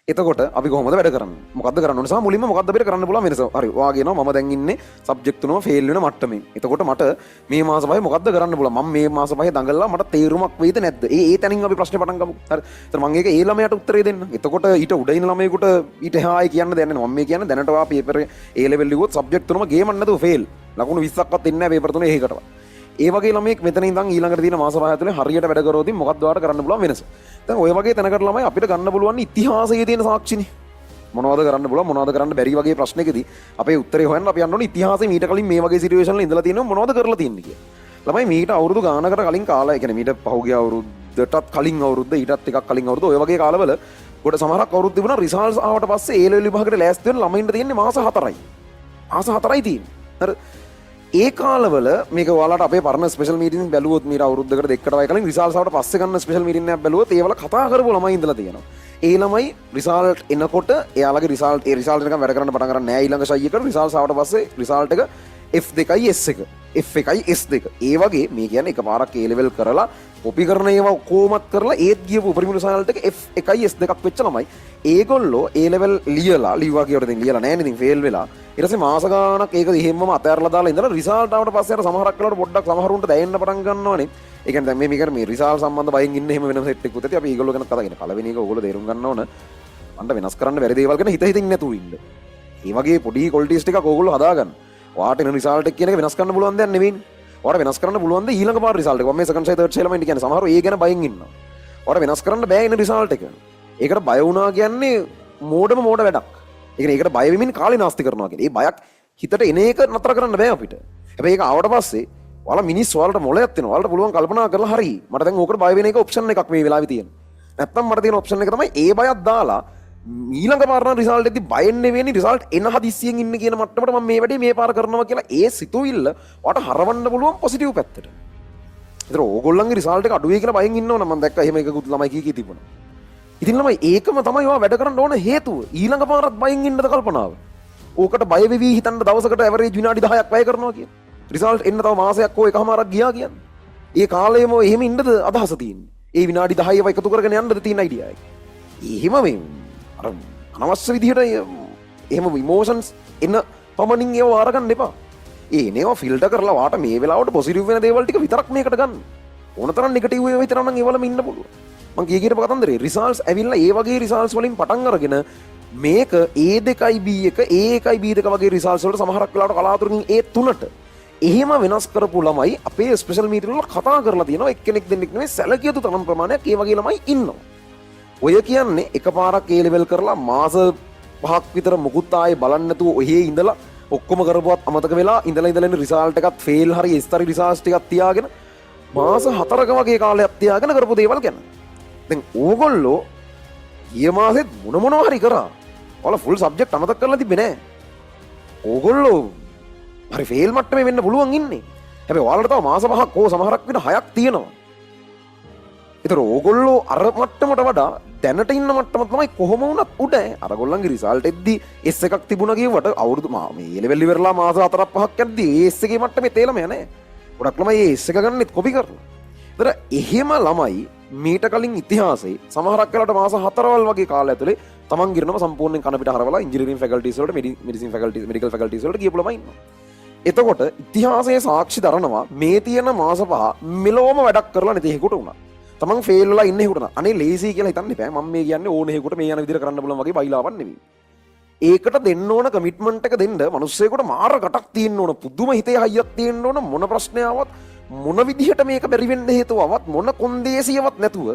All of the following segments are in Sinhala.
එතකොට අපි කොහොමද වැඩ කරන්නේ? මොකද්ද කරන්න ඕනේ? සහ මුලින්ම මොකද්ද අපිට කරන්න පුළුවන් වෙනස? හරි. ඔයා කියනවා මම දැන් ඉන්නේ සබ්ජෙක්ට් තුනම ෆේල් වෙන මට්ටමේ. එතකොට මට මේ මාස පහේ මොකද්ද කරන්න පුළුවන්? මම මේ මාස පහේ දඟලලා මට තේරුමක් වෙයිද නැද්ද? ඒ තැනින් අපි ප්‍රශ්නේ පටන් ගමු. හරි. ඒතර මම ඒක ඒ ළමයාට උත්තරේ දෙන්න. එතකොට ඊට උඩ ඉන්න ළමයෙකුට ඊට එහායි කියන්න දෙන්නේ නැහැ. මම මේ කියන්නේ දැනට ඔයා පේපර් ඒ ලෙවල් ලිව්වොත් සබ්ජෙක්ට් තුනම ගේමක් නැතුව ෆේල්. ලකුණු 20ක්වත් එන්නේ නැහැ පේපර් තුනේ ඒකටවත්. ඒ වගේ ළමයෙක් මෙතන ඉඳන් ඊළඟට තියෙන මාස පහ ඇතුලේ හරියට වැඩ කරොත් මොකක්ද ඔයාලට කරන්න පුළුවන් වෙනස? දැන් ඔය වගේ තැනකට ළමයි අපිට ගන්න පුළුවන් ඉතිහාසයේ තියෙන සාක්ෂිනේ. මොනවද කරන්න පුළුවන් මොනවද කරන්න බැරි වගේ ප්‍රශ්නකදී අපේ උත්තරේ හොයන්න අපි යන්න ඕනේ ඉතිහාසයේ මීට කලින් මේ වගේ සිටුේෂන් වල ඉඳලා තියෙනවා මොනවද කරලා තියෙන්නේ කියලා. ළමයි මීට අවුරුදු ගානකට කලින් කාලා, ඒ කියන්නේ මීට පහුගිය අවුරුද්දටත් කලින් අවුරුද්ද ඊටත් ටිකක් කලින් අවුරුද්ද ඔය වගේ කාලවල කොට සමහරක් අවුරුදු තිබුණා රිසල්ට්ස් ආවට පස්සේ ඒ ලෙවල් විභාගයට ලෑස්ති වෙන ළමයින්ට තියෙන්නේ මාස 4යි. මාස 4යි තියෙන්නේ. හරි. ඒ කාලවල මේක ඔයාලට අපේ පරණ ස්පෙෂල් මීටින්ස් බැලුවොත් මීට අවුරුද්දකට දෙකකට වගේ කලින් රිසල්ට්ස් ආවට පස්සේ ගන්න ස්පෙෂල් මීටින් එකක් බැලුවොත් ඒවල කතා කරපු ළමයි ඉඳලා තියෙනවා. ඒ ළමයි රිසල්ට් එනකොට එයාලගේ රිසල්ට් එනකම් වැඩ කරන්න පටන් ගන්න නෑ ඊළඟ ෂයි එකට රිසල්ට්ස් ආවට පස්සේ රිසල්ට් එක F2යි S1 F1යි S2 ඒ වගේ මේ කියන්නේ එකපාරක් A level කරලා කොපි කරන ඒවා කොහොමත් කරලා ඒත් ගියපු උපරිම රිසල්ට් එක F1යි S2ක් වෙච්ච ළමයි ඒගොල්ලෝ A level ලියලා ලිව්වා කියවට දැන් ලියලා නෑනේ ඉතින් ෆේල් වෙලා ඊට පස්සේ මාස ගාණක් ඒක එහෙම්මම අතහැරලා දාලා ඉඳලා රිසල්ට් ආවට පස්සේ අර සමහරක් වෙලාවට පොඩ්ඩක් සමහරුන්ට දැනෙන්න පටන් ගන්නවනේ. ඒ කියන්නේ දැන් මේ රිසල්ට් සම්බන්ධ බයෙන් ඉන්න එහෙම වෙනම සෙට් එකකුත් ඇති අපි ඒගොල්ලෝ ගැන කතා කරන පළවෙනි එක ඕගොල්ලෝ තේරුම් ගන්න ඕන අන්න වෙනස් කරන්න බැරි දේවල් ගැන හිත හිතින් නැතුව ඉන්න. මේ වගේ පොඩි ක්වොලිටිස් ටිකක් ඕගොල්ලෝ හදාගන්න. ඔයාට එන රිසල්ට් එක කියන එක වෙනස් කරන්න පුළුවන් දෙයක් නෙවෙයි. ඔයාට වෙනස් කරන්න පුළුවන් ද ඊළඟ පාර රිසල්ට් එක. මම මේ සෙකන්ඩ් ෂයි තර්ඩ් ෂයි ළමයින්ට කියන්නේ සමහරව ඒ ගැන බයෙන් ඉන්නවා. ඔයාට වෙනස් කරන්න බෑ එන රිසල්ට් එක. ඒකට බය වුණා කියන්නේ මෝඩම මෝඩ වැඩක්. ඒ කියන්නේ ඒකට බය වෙමින් කාලේ නාස්ති කරනවා කියන්නේ. ඒ බයක් හිතට එන එක නතර කරන්න බෑ අපිට. හැබැයි ඒක ආවට පස්සේ ඔයාලා මිනිස් ඔයාලට මොලයක් තියෙනවා. ඔයාලට පුළුවන් කල්පනා කරලා හරි මට දැන් ඕකට බය වෙන එක ඔප්ෂන් එකක් මේ වෙලාවේ තියෙනවා. නැත්තම් මට තියෙන ඔප්ෂන් එක තමයි ඒ බයක් දාලා ඊළඟ පාර නම් රිසල්ට් එකදී බයෙන් නෙවෙයි රිසල්ට් එන හදිස්සියෙන් ඉන්න කියන මට්ටමට මම මේ වැඩේ මේ පාර කරනවා කියලා ඒ සිතුවිල්ල ඔයාට හරවන්න පුළුවන් පොසිටිව් පැත්තට. ඒතර ඕගොල්ලන්ගේ රිසල්ට් එක අඩු වෙයි කියලා බයෙන් ඉන්නවනම් මම දැක්කා එහෙම එකකුත් ළමයි කී තිබුණා. ඉතින් ළමයි ඒකම තමයි ඔයා වැඩ කරන්න ඕන හේතුව. ඊළඟ පාරත් බයෙන් ඉන්නද කල්පනාව. ඕකට බය වෙවි හිතන්න දවසකට ඇවරේජ් විනාඩි 10ක් වැය කරනවා කියන. රිසල්ට් එන්න තව මාසයක් හෝ එකමාරක් ගියා කියන්නේ. ඒ කාලෙම එහෙම ඉන්නද අදහස තියෙන්නේ. ඒ විනාඩි 10 ඒවා එකතු කරගෙන යන්නද තියෙන අයිඩියා එක. එහෙම මේ අර අනවශ්‍ය විදිහට එහෙම ඉමෝෂන්ස් එන පමණින් ඒව අරගන්න එපා. ඒනේවා ෆිල්ටර් කරලා වාට මේ වෙලාවට පොසිටිව් වෙන දේවල් ටික විතරක් මේකට ගන්න. ඕන තරම් නෙගටිව් ඒවා විතර නම් ඒවලම ඉන්න පුළුවන්. මං කිය කීරප කතන්දරේ රිසල්ට්ස් ඇවිල්ලා ඒ වගේ රිසල්ට්ස් වලින් පටන් අරගෙන මේක A2යි B1 A1යි B2 වගේ රිසල්ට්ස් වලට සමහරක් වෙලාවට කලාතුරකින් A3ට එහෙම වෙනස් කරපු ළමයි අපේ ස්පෙෂල් මීටින් වල කතා කරලා තියෙනවා. එක්කෙනෙක් දෙන්නෙක් නෙමෙයි සැලකිය යුතු තරම් ප්‍රමාණයක් ඒ වගේ ළමයි ඉන්නවා. ඔය කියන්නේ එකපාරක් A level කරලා මාස 5ක් විතර මුකුත් ආයේ බලන්න නැතුව ඔහේ ඉඳලා ඔක්කොම කරපුවත් අමතක වෙලා ඉඳලා ඉඳලා රිසල්ට් එකත් ෆේල් හරි ස්තරි රිසල්ට්ස් ටිකක් තියාගෙන මාස 4ක වගේ කාලයක් තියාගෙන කරපු දේවල් ගැන. දැන් ඕගොල්ලෝ ඊයේ මාසෙත් මොනවා හරි කරා. ඔයාලා ෆුල් සබ්ජෙක්ට් අමතක කරලා තිබ්බේ නෑ. ඕගොල්ලෝ හරි ෆේල් මට්ටමේ වෙන්න පුළුවන් ඉන්නේ. හැබැයි ඔයාලට තව මාස 5ක් හෝ සමහරක් වෙන 6ක් තියෙනවා. ඒතර ඕගොල්ලෝ අර මට්ටමට වඩා දැනට ඉන්න මට්ටම තමයි කොහොම වුණත් උඩ. අරගොල්ලන්ගේ රිසල්ට් එද්දි S එකක් තිබුණා කියවට අවුරුදු මේ ලෙවල් ඉවරලා මාස 4ක් 5ක් යද්දි S එකේ මට්ටමේ තේලම යන්නේ. ගොඩක් ළමයි S එක ගන්නෙත් කොපි කරලා. ඒතර එහෙම ළමයි මීට කලින් ඉතිහාසයේ සමහරක් වෙලාවට මාස 4වල් වගේ කාලය ඇතුලේ තමන් ගිරනම සම්පූර්ණයෙන් කන පිට හරවලා ඉංජිනේරින් ෆැකල්ටිස් වලට මෙඩිසින් ෆැකල්ටිස් මෙඩිකල් ෆැකල්ටිස් වලට ගියපු ළමයි ඉන්නවා. එතකොට ඉතිහාසයේ සාක්ෂි දරනවා මේ තියෙන මාස 5 මෙලොවම වැඩක් කරලා නැති හේකුට උනා. තමන් ෆේල් වෙලා ඉන්නේ හේකුට නා. අනේ ලේසි කියලා හිතන්න එපා. මම මේ කියන්නේ ඕන හේකුට මේ යන විදිහට කරන්න බලන වගේ බයිලාවක් නෙවෙයි. ඒකට දෙන්න ඕන කමිට්මන්ට් එක දෙන්න මිනිස්සෙකුට මාර ගටක් තියෙන්න ඕන. පුදුම හිතේ හයියක් තියෙන්න ඕන. මොන ප්‍රශ්නයවත් මොන විදිහට මේක බැරි වෙන්න හේතුවවත් මොන කොන්දේසියවත් නැතුව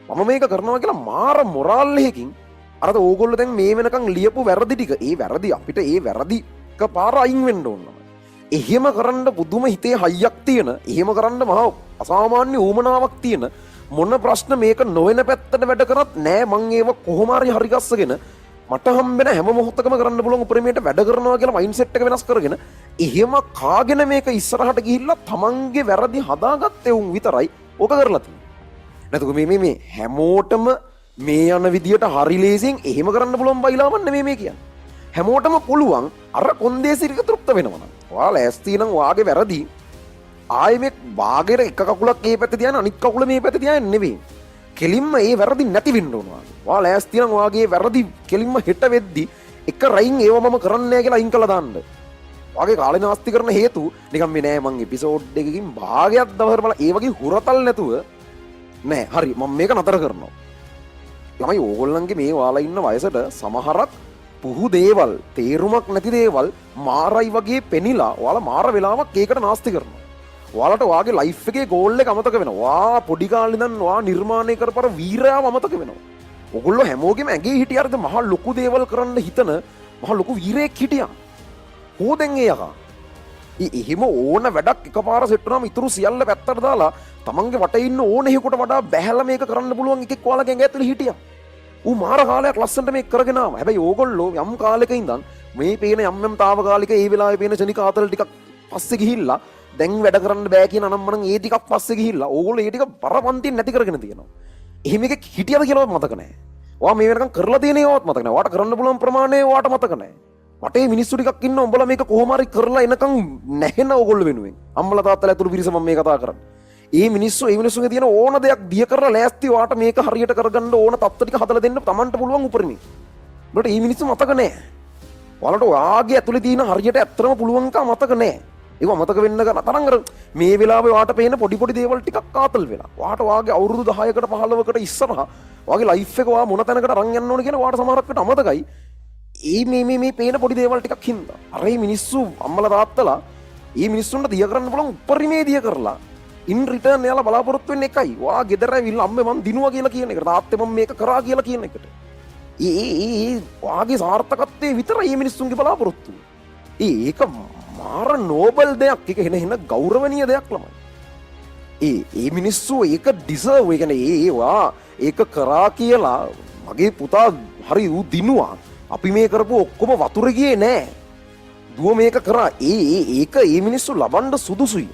මම මේක කරනවා කියලා මාර මොරාල් එකකින් අර ඕගොල්ලෝ දැන් මේ වෙනකන් ලියපු වැරදි ටික ඒ වැරදි අපිට ඒ වැරදි එකපාර අයින් වෙන්න ඕන. එහෙම කරන්න පුදුම හිතේ හයියක් තියෙන එහෙම කරන්න මහා අසාමාන්‍ය ඌමනාවක් තියෙන මොන ප්‍රශ්න මේක නොවන පැත්තට වැඩ කරත් නෑ මං ඒව කොහොම හරි ගස්සගෙන මට හම්බෙන හැම මොහොතකම කරන්න පුළුවන් උපරිමයට වැඩ කරනවා කියලා මයින්ඩ්සෙට් එක වෙනස් කරගෙන එහෙම කාගෙන මේක ඉස්සරහට ගිහිල්ලා තමන්ගේ වැරදි හදාගත්තේ උන් විතරයි ඕක කරලා තියෙන්නේ. නැතුව මේ හැමෝටම මේ යන විදියට හරි ලේසියෙන් එහෙම කරන්න පුළුවන් බයිලාවක් නෙමෙයි මේ කියන්නේ. හැමෝටම පුළුවන් අර කොන්දේසි ටික තෘප්ත වෙනවා නම්. ඔයාලා ලෑස්ති නම් වාගේ වැරදි ආයේ මේ බාගෙට එක කකුලක් මේ පැත්තේ තියන අනිත් කකුල මේ පැත්තේ තියන්නේ නෙවෙයි. කෙලින්ම ඒ වැරදි නැති වෙන්න ඕන. ඔයා ලෑස්ති නම් ඔයාගේ වැරදි කෙලින්ම හෙට වෙද්දි එක රයින් ඒව මම කරන්නේ නැහැ කියලා අයින් කළා දාන්න. ඔයාගේ කාලේ නාස්ති කරන හේතු නිකන් මේ නෑ මං එපිසෝඩ් එකකින් භාගයක් දවසට බලලා ඒ වගේ හුරතල් නැතුව නෑ හරි මම මේක නතර කරනවා. ළමයි ඕගොල්ලන්ගේ මේ ඔයාලා ඉන්න වයසට සමහරක් පුහු දේවල් තේරුමක් නැති දේවල් මාරයි වගේ පෙනිලා ඔයාලා මාර වෙලාවක් ඒකට නාස්ති කරනවා. ඔයාලට ඔයාගේ ලයිෆ් එකේ ගෝල් එක අමතක වෙනවා. ඔයා පොඩි කාලේ ඉඳන් ඔයා නිර්මාණය කරපර වීරයාව අමතක වෙනවා. ඔගොල්ලෝ හැමෝගෙම ඇඟේ හිටියාද මහ ලොකු දේවල් කරන්න හිතන මහ ලොකු වීරයෙක් හිටියා. හොදෙන් ඒ යකා. එහෙම ඕන වැඩක් එකපාර සෙට් වුණාම ඉතුරු සියල්ල පැත්තට දාලා තමන්ගේ වටේ ඉන්න ඕන එකෙකුට වඩා බැහැලා මේක කරන්න පුළුවන් එකෙක් ඔයාලගේ ඇඟ ඇතුලේ හිටියා. ඌ මාර කාලයක් ලස්සනට මේක කරගෙන ආවා. හැබැයි ඕගොල්ලෝ යම් කාලෙක ඉඳන් මේ පේන යම් තාවකාලික ඒ වෙලාවේ පේන ශනික ආතල් ටිකක් පස්සේ ගිහිල්ලා දැන් වැඩ කරන්න බෑ කියන අනම්මනම් ඒ ටිකක් පස්සේ ගිහිල්ලා ඕගොල්ලෝ ඒ ටික බරපන්තියෙන් නැති කරගෙන තියෙනවා. එහෙම එකක් හිටියද කියලාවත් මතක නැහැ. ඔයා මේ වෙනකන් කරලා තියෙන ඒවාත් මතක නැහැ. ඔයාට කරන්න පුළුවන් ප්‍රමාණය ඔයාට මතක නැහැ. වටේ මිනිස්සු ටිකක් ඉන්න උඹලා මේක කොහොම හරි කරලා එනකන් නැහෙන ඕගොල්ලෝ වෙනුවෙන්. අම්මලා තාත්තලා ඇතුළු පිරිස මම මේ කතා කරන්නේ. ඒ මිනිස්සුන්ගේ තියෙන ඕන දෙයක් දිය කරලා ලෑස්ති ඔයාට මේක හරියට කරගන්න ඕන තත්ත්ව ටික හදලා දෙන්න Tamanට පුළුවන් උපරිමයි. උඹට මේ මිනිස්සු මතක නැහැ. ඔයාලට ඔයාගේ ඇතුලේ තියෙන හරියට ඇත්තම පුළුවන්කම මතක නැහැ. ඒක මතක වෙන්න ගන්න තරම් අර මේ වෙලාවේ ඔයාට පේන පොඩි පොඩි දේවල් ටිකක් ආතල් වෙලා. ඔයාට ඔයාගේ අවුරුදු 10කට 15කට ඉස්සරහා ඔයාගේ ලයිෆ් එක ඔයා මොන තැනකට අරන් යන්න ඕන කියන ඔයාට සමහරකට අමතකයි. මේ පේන පොඩි දේවල් ටිකක් හින්දා. අර මේ මිනිස්සු අම්මලා තාත්තලා මේ මිනිස්සුන්ට දිය කරන්න පුළුවන් උපරිමේ දිය කරලා ඉන් රිටර්න් එයාලා බලාපොරොත්තු වෙන්නේ එකයි. ඔයා ගෙදර ඇවිල්ලා අම්මේ මං දිනුවා කියලා කියන එකට. තාත්තේ මම මේක කරා කියලා කියන එකට. ඔයාගේ සාර්ථකත්වයේ විතරයි මේ මිනිස්සුන්ගේ බලාපොරොත්තු. ඒක මාර නෝබල් දෙයක්. ඒක එන ගෞරවනීය දෙයක් ළමයි. ඒ මිනිස්සු ඒක ඩිසර්ව්. ඒ කියන්නේ ඒවා ඒක කරා කියලා මගේ පුතා හරි ඌ දිනුවා. අපි මේ කරපු ඔක්කොම වතුර ගියේ නෑ. දුව මේක කරා. ඒක ඒ මිනිස්සු ලබන්න සුදුසුයි.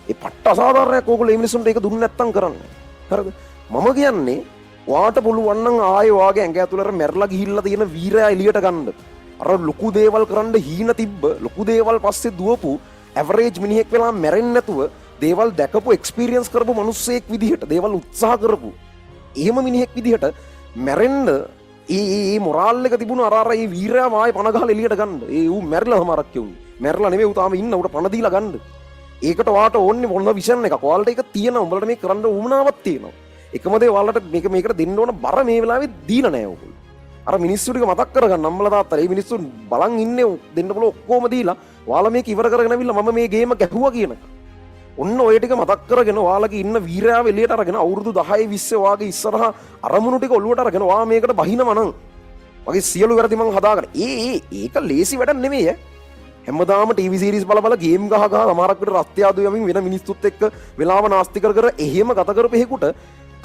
ඒ පට්ට අසාධාරණයක් ඕගොල්ලෝ මේ මිනිස්සුන්ට ඒක දුන්නේ නැත්තම් කරන්නේ. හරිද? මම කියන්නේ ඔයාට පුළුවන් නම් ආයේ ඔයාගේ ඇඟ ඇතුළට මැරලා ගිහිල්ලා තියෙන වීරයා එළියට ගන්න. අර ලොකු දේවල් කරන්න හීන තිබ්බ ලොකු දේවල් පස්සේ දුවපු ඇවරේජ් මිනිහෙක් වෙලා මැරෙන්නේ නැතුව දේවල් දැකපු එක්ස්පීරියන්ස් කරපු මිනිස්සෙක් විදිහට දේවල් උත්සාහ කරපු එහෙම මිනිහෙක් විදිහට මැරෙන්න ඒ මොරාල් එක තිබුණ අර ඒ වීරයා මායි පණ ගහලා එළියට ගන්න. ඒ ඌ මැරිලා හමාරක් කියුනේ. මැරිලා නෙමෙයි ඌ තාම ඉන්න උට පණ දීලා ගන්න. ඒකට ඔයාට ඕනේ මොන විෂන් එකක්. ඔයාලට ඒක තියෙනවා. උඹලට මේක කරන්න උවමනාවක් තියෙනවා. එකම දේ ඔයාලට මේකට දෙන්න ඕන බර මේ වෙලාවේ දීලා නැහැ ඕගොල්ලෝ. අර මිනිස්සු ටික මතක් කරගන්න අම්මලා තාත්තලා. මේ මිනිස්සු බලන් ඉන්නේ දෙන්න බල ඔක්කොම දීලා ඔයාලා මේක ඉවර කරගෙන අවිල්ලා මම මේ ගේම ගැහුවා කියනක. ඔන්න ඔය ටික මතක් කරගෙන ඔයාලගේ ඉන්න වීරයාව එළියට අරගෙන අවුරුදු 10 20 ඔයාගේ ඉස්සරහා අරමුණු ටික ඔලුවට අරගෙන ඔයා මේකට බහිනවා නම් වගේ සියලු වැරදි මං හදාගෙන ඒක ලේසි වැඩක් නෙමෙයි ඈ. හැමදාම ටීවී සීරීස් බල බල ගේම් ගහ ගහ සමහරක් විතර රස්තියාදු යමින් වෙන මිනිස්සුත් එක්ක වෙලාව නාස්ති කර කර එහෙම ගත කරපෙහෙකුට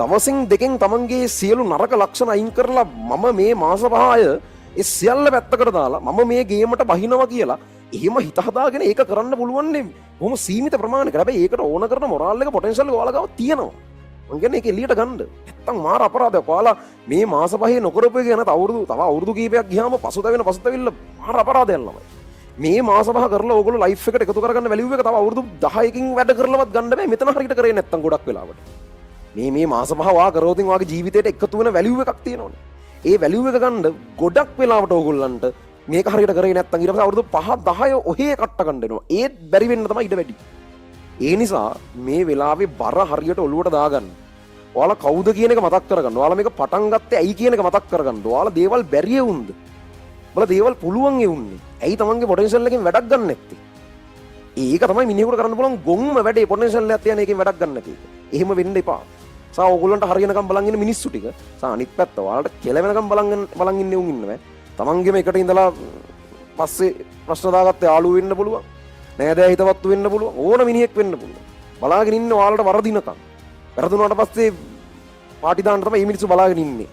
දවසින් දෙකෙන් තමන්ගේ සියලු නරක ලක්ෂණ අයින් කරලා මම මේ මාස 5 ඒ සියල්ල පැත්තකට දාලා මම මේ ගේමට බහිනවා කියලා එහෙම හිත හදාගෙන ඒක කරන්න පුළුවන් නේ. බොහොම සීමිත ප්‍රමාණයකට. හැබැයි ඒකට ඕන කරන මොරාල් එක පොටෙන්ෂල් එක ඔයාලා ගාව තියෙනවා. මං කියන්නේ ඒක එළියට ගන්න. නැත්තම් මාර අපරාධයක්. ඔයාලා මේ මාස 5 නොකරපු එක ගැන තව අවුරුදු කීපයක් ගියාම පසුතැවිල්ල මාර අපරාධයක් ළමයි. මේ මාස 5 කරලා ඕගොල්ලෝ ලයිෆ් එකට එකතු කරගන්න වැලියු එක තව අවුරුදු 10කින් වැඩ කරලවත් ගන්න බෑ. මෙතන හරියට කරේ නැත්තම් ගොඩක් වෙලාවට. මේ මාස 5 වා කරෝතින් වාගේ ජීවිතේට එකතු වෙන වැලියු එකක් තියෙනවනේ. ඒ වැලියු එක ගන්න ගොඩක් වෙලාවට ඕගොල්ලන්ට මේක හරියට කරේ නැත්තම් ඊට පස්සේ අවුරුදු 5 10 ඔහේ කට්ට ගන්න වෙනවා. ඒත් බැරි වෙන්න තමයි ඊට වැඩි. ඒ නිසා මේ වෙලාවේ බර හරියට ඔලුවට දාගන්න. ඔයාලා කවුද කියන එක මතක් කරගන්න. ඔයාලා මේක පටන් ගත්තේ ඇයි කියන එක මතක් කරගන්න. ඔයාලා දේවල් බැරිය වුන්ද? ඔයාලා දේවල් පුළුවන් යුන්නේ. ඇයි තමන්ගේ පොටෙන්ෂල් එකෙන් වැඩක් ගන්න නැත්තේ? ඒක තමයි මිනිහෙකුට කරන්න පුළුවන් ගොම්ම වැඩේ. පොටෙන්ෂල් එකක් තියන එකෙන් වැඩක් ගන්න නැති එක. එහෙම වෙන්න එපා. සා ඕගොල්ලන්ට හරියනකම් බලන් ඉන්න මිනිස්සු ටික සා අනිත් පැත්ත ඔයාලට කෙලවෙනකම් බලන් ඉන්නේ උන් ඉන්නව. තමන්ගේම එකට ඉඳලා පස්සේ ප්‍රශ්න දාගත්ත යාළුවෝ වෙන්න පුළුවන්. නෑදෑ හිතවත්තු වෙන්න පුළුවන්. ඕන මිනිහෙක් වෙන්න පුළුවන්. බලාගෙන ඉන්න ඔයාලට වරදිනකම්. වැරදුනාට පස්සේ පාටි දාන්න තමයි මේ මිනිස්සු බලාගෙන ඉන්නේ.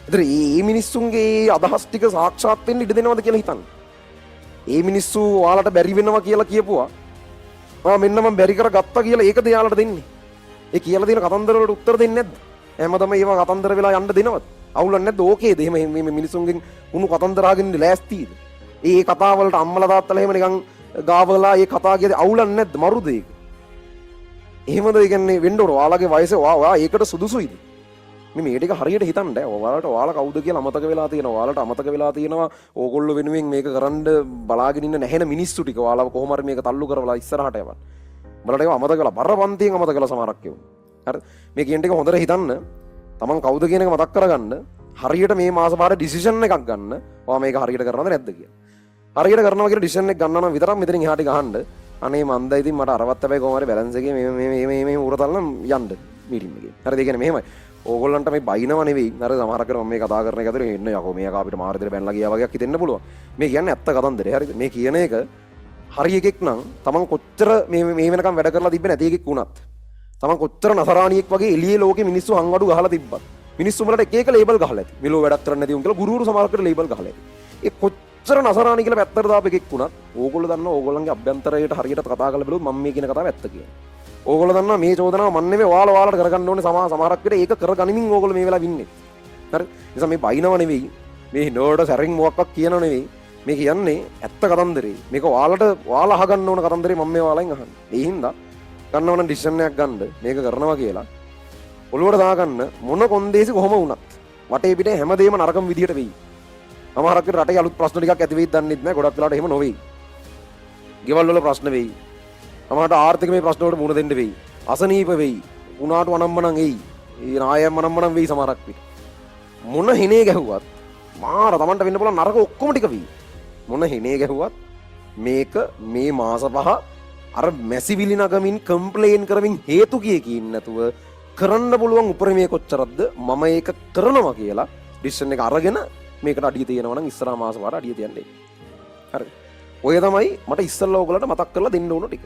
ඒතර මේ මිනිස්සුන්ගේ අදහස් ටික සාක්ෂාත් වෙන්න ඉඩ දෙනවද කියලා හිතන්න. මේ මිනිස්සු ඔයාලට බැරි වෙනවා කියලා කියපුවා. මෙන්න මම බැරි කරගත්තා කියලා ඒකද යාලට දෙන්නේ. ඒ කියලා දෙන කතන්දර වලට උත්තර දෙන්නේ නැද්ද? හැමදම ඒවා කතන්දර වෙලා යන්න දෙනවද? අවුලක් නැද්ද? ඕකේද? එහෙම මේ මිනිසුන්ගෙන් උණු කතන්දර අහගෙන ලෑස්තිද? ඒ කතාව වලට අම්මලා තාත්තලා එහෙම නිකන් ගාවලා ඒ කතා කියද අවුලක් නැද්ද? මරුද ඒක? එහෙමද? ඒ කියන්නේ වෙන්න ඕන. ඔයාලගේ වයස ඔයා ඒකට සුදුසුයිද? මේ ටික හරියට හිතන්න ඔයාලට ඔයාලා කවුද කියලා අමතක වෙලා තියෙනවා. ඔයාලට අමතක වෙලා තියෙනවා ඕගොල්ලෝ වෙනුවෙන් මේක කරන්න බලාගෙන ඉන්න නැහෙන මිනිස්සු ටික ඔයාලව කොහොම හරි මේක තල්ලු කරවලා ඉස්සරහට යවන්න. බලට ඒක අමතක කරලා බරපන්තියෙන් අමතක කරලා සමහරක් කියමු. හරි මේ කියන ටික හොඳට හිතන්න. තමන් කවුද කියන එක මතක් කරගන්න. හරියට මේ මාස පාර ඩිසිෂන් එකක් ගන්න. ඔයා මේක හරියට කරනවද නැද්ද කියලා. හරියට කරනවා කියලා ඩිසිෂන් එක ගන්නවා නම් විතරක් මෙතනින් එහාට ගහන්න. අනේ මන්ද ඉතින් මට අරවත් හැබැයි කොහොම හරි බැලන්ස් එකේ මේ උරතල්න යන්න මීටින් එකේ. හරිද? ඒ කියන්නේ මෙහෙමයි. ඕගොල්ලන්ට මේ බයිනව නෙවෙයි. අර සමහරක් කරා මම මේ කතා කරන එක ඇතුලේ එන්න යකෝ මේක අපිට මාර දෙල බැනලා ගියා වගේක් හිතෙන්න පුළුවන්. මේ කියන්නේ ඇත්ත කතන්දරේ. හරිද? මේ කියන එක හරි එකෙක් නම් තමන් කොච්චර මේ වෙනකම් වැඩ කරලා තිබ්බේ නැති එකෙක් වුණත් තමන් කොච්චර නසරාණියෙක් වගේ එළියේ ලෝකේ මිනිස්සු හංගඩු ගහලා තිබ්බත් මිනිස්සු වලට එක එක ලේබල් ගහලා ඇති. මිලෝ වැඩක් කරන්න නැති උන් කියලා ගුරුවරු සමහරකට ලේබල් ගහලා ඇති. ඒ කොච්චර නසරාණි කියලා පැත්තට දාපු එකෙක් වුණත් ඕගොල්ලෝ දන්නවා ඕගොල්ලන්ගේ අභ්‍යන්තරයට හරියට කතා කරලා බලුවොත් මම මේ කියන කතාව ඇත්ත කියලා. ඕගොල්ලෝ දන්නවා මේ චෝදනාව මන් නෙවෙයි ඔයාලට කරගන්න ඕනේ සමහරක් විට ඒක කරගනිමින් ඕගොල්ලෝ මේ වෙලාව ඉන්නේ. හරි? නිසා මේ බයිනව නෙවෙයි. මේ නෝඩ සැරින් මොකක්වත් කියනව නෙවෙයි. මේ කියන්නේ ඇත්ත කතන්දරේ. මේක ඔයාලා අහගන්න ඕන කතන්දරේ මම මේ ඔයාලෙන් අහන්නේ. ඒ හින්දා ගන්නව නම් ඩිසිෂන් එකක් ගන්න මේක කරනවා කියලා. ඔළුවට දාගන්න මොන කොන්දේසි කොහම වුණත් වටේ පිටේ හැමදේම නරකම විදියට වෙයි. සමහරක් විට රටේ අලුත් ප්‍රශ්න ටිකක් ඇති වෙයිද දන්නෙත් නැහැ. ගොඩක් වෙලාවට එහෙම නොවේයි. ගෙවල් වල ප්‍රශ්න වෙයි. සමහරට ආර්ථික මේ ප්‍රශ්න වලට මුහුණ දෙන්න වෙයි. අසනීප වෙයි. උනාට වනම්බනම් එයි. ඒ නායම් වනම්බනම් වෙයි සමහරක් විට. මොන හිනේ ගැහුවත් මාර Tamanට වෙන්න පුළුවන් නරක ඔක්කොම ටික වෙයි. මොන හිනේ ගැහුවත් මේක මේ මාස පහ අර මැසිවිලි නගමින් කම්ප්ලේන් කරමින් හේතු කියින් නැතුව කරන්න පුළුවන් උපරිමයේ කොච්චරක්ද මම ඒක කරනවා කියලා ඩිසිෂන් එක අරගෙන මේකට අඩිය තියෙනවා නම් ඉස්සරහා මාස වල අඩිය තියන්නේ. හරි. ඔය තමයි මට ඉස්සල්ලා ඔයගලට මතක් කරලා දෙන්න ඕන ටික.